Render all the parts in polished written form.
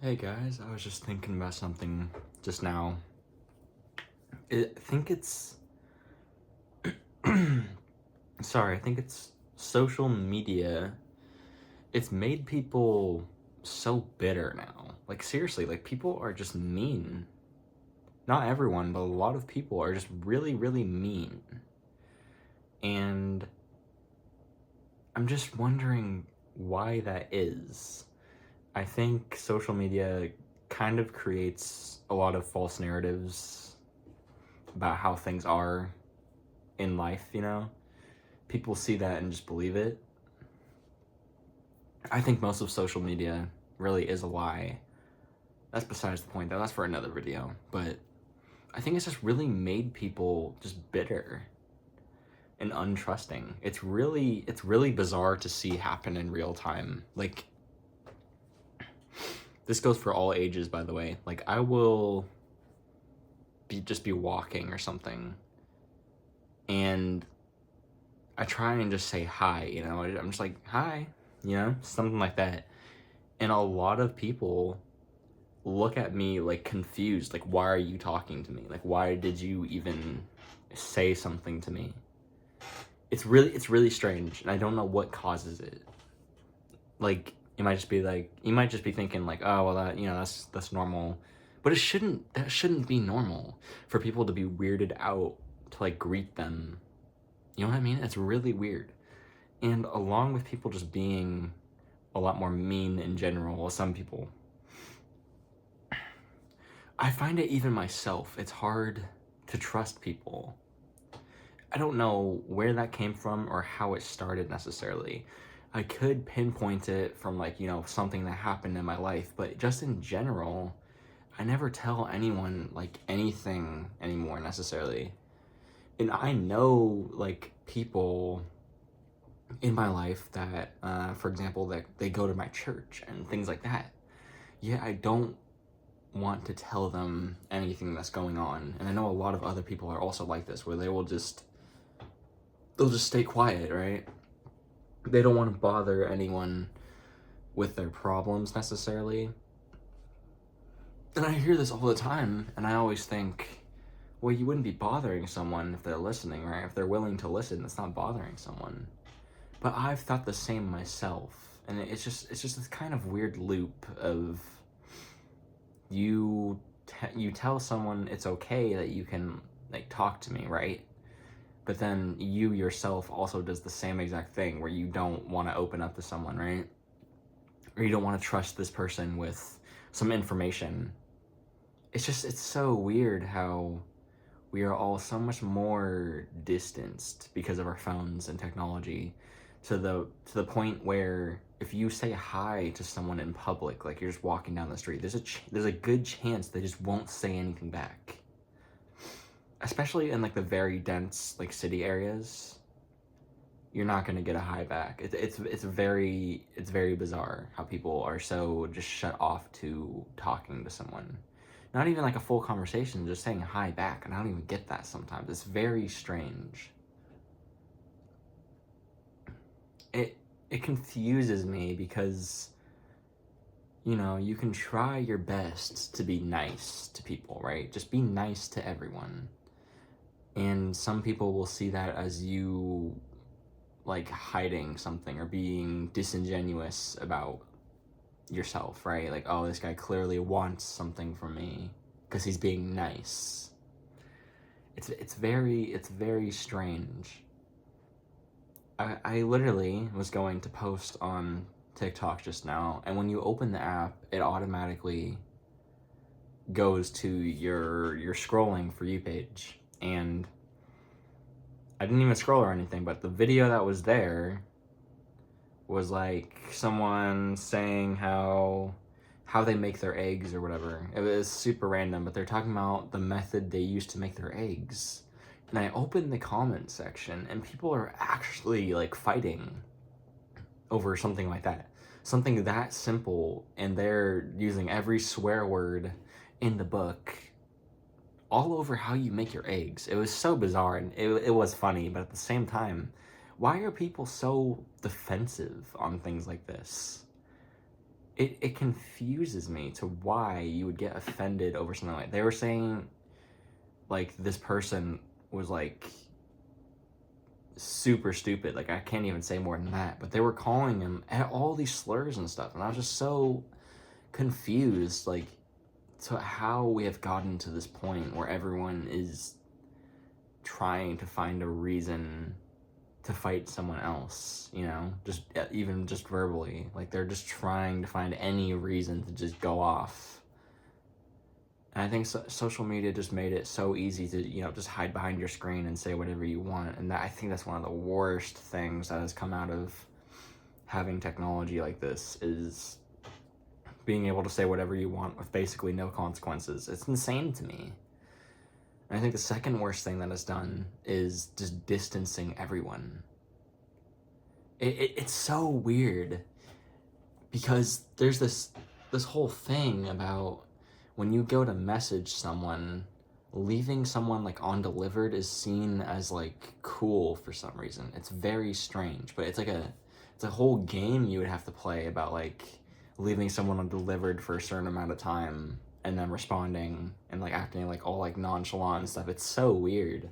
Hey guys, I was just thinking about something just now. I think it's sorry, I think it's social media. It's made people so bitter now. Like seriously, like people are just mean. Not everyone, but a lot of people are just really, really mean. And I'm just wondering why that is. I think social media kind of creates a lot of false narratives about how things are in life, People see that and just believe it. I think most of social media really is a lie. That's besides the point, though. That's for another video. But I think it's just really made people just bitter and untrusting. It's really bizarre to see happen in real time. Like, this goes for all ages, by the way. Like, I will just be walking or something, and I try and just say hi, I'm just like, hi, something like that. And a lot of people look at me like confused, like, why are you talking to me? Like, why did you even say something to me? It's really strange, and I don't know what causes it. Like, you might just be thinking like, oh well, that's normal, but that shouldn't be normal for people to be weirded out to like greet them. You know what I mean? It's really weird. And along with people just being a lot more mean in general, well, some people, I find it even myself, it's hard to trust people. I don't know where that came from or how it started necessarily. I could pinpoint it from something that happened in my life, but just in general, I never tell anyone like anything anymore necessarily. And I know like people in my life that, for example, that they go to my church and things like that. Yeah, I don't want to tell them anything that's going on. And I know a lot of other people are also like this, where they'll just stay quiet, right? They don't want to bother anyone with their problems necessarily. And I hear this all the time, and I always think, well, you wouldn't be bothering someone if they're listening, right? If they're willing to listen, it's not bothering someone. But I've thought the same myself, and it's just this kind of weird loop of you tell someone it's okay that you can like talk to me, right? But then you yourself also does the same exact thing where you don't want to open up to someone, right? Or you don't want to trust this person with some information. It's so weird how we are all so much more distanced because of our phones and technology, to the point where if you say hi to someone in public, like you're just walking down the street, there's a good chance they just won't say anything back. Especially in like the very dense like city areas, you're not gonna get a hi back. It's very bizarre how people are so just shut off to talking to someone. Not even like a full conversation, just saying hi back, and I don't even get that sometimes. It's very strange. It it confuses me because you can try your best to be nice to people, right? Just be nice to everyone. And some people will see that as you like hiding something or being disingenuous about yourself, right? Like, oh, this guy clearly wants something from me because he's being nice. It's very strange. I literally was going to post on TikTok just now, and when you open the app, it automatically goes to your scrolling for you page. And I didn't even scroll or anything, but the video that was there was like someone saying how they make their eggs or whatever. It was super random, but they're talking about the method they use to make their eggs. And I opened the comment section, and people are actually like fighting over something like that. Something that simple, and they're using every swear word in the book all over how you make your eggs. It was so bizarre, and it was funny, but at the same time, why are people so defensive on things like this? it confuses me to why you would get offended over something like they were saying like this person was like super stupid. Like I can't even say more than that, but they were calling him all these slurs and stuff, and I was just so confused, like, to how we have gotten to this point where everyone is trying to find a reason to fight someone else, you know, just even just verbally, like they're just trying to find any reason to just go off. And I think social media just made it so easy to, you know, just hide behind your screen and say whatever you want. And I think that's one of the worst things that has come out of having technology like this, is being able to say whatever you want with basically no consequences. It's insane to me. And I think the second worst thing that it's done is just distancing everyone. It's so weird, because there's this whole thing about when you go to message someone, leaving someone like undelivered is seen as like cool for some reason. It's very strange, but it's a whole game you would have to play about like leaving someone undelivered for a certain amount of time and then responding and like acting like all like nonchalant and stuff. It's so weird.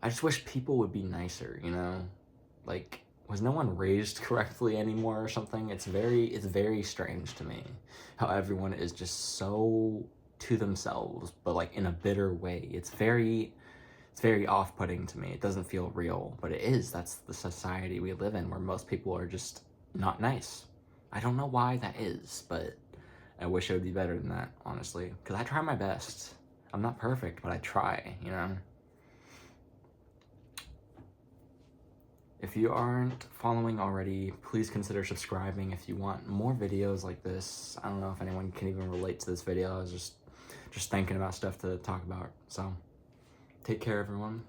I just wish people would be nicer, you know? Like, was no one raised correctly anymore or something? It's very strange to me how everyone is just so to themselves, but like in a bitter way. It's very off-putting to me. It doesn't feel real, but it is. That's the society we live in, where most people are just not nice. I don't know why that is, but I wish it would be better than that, honestly, because I try my best. I'm not perfect, but I try, you know? If you aren't following already, please consider subscribing if you want more videos like this. I don't know if anyone can even relate to this video. I was just thinking about stuff to talk about. So, take care, everyone.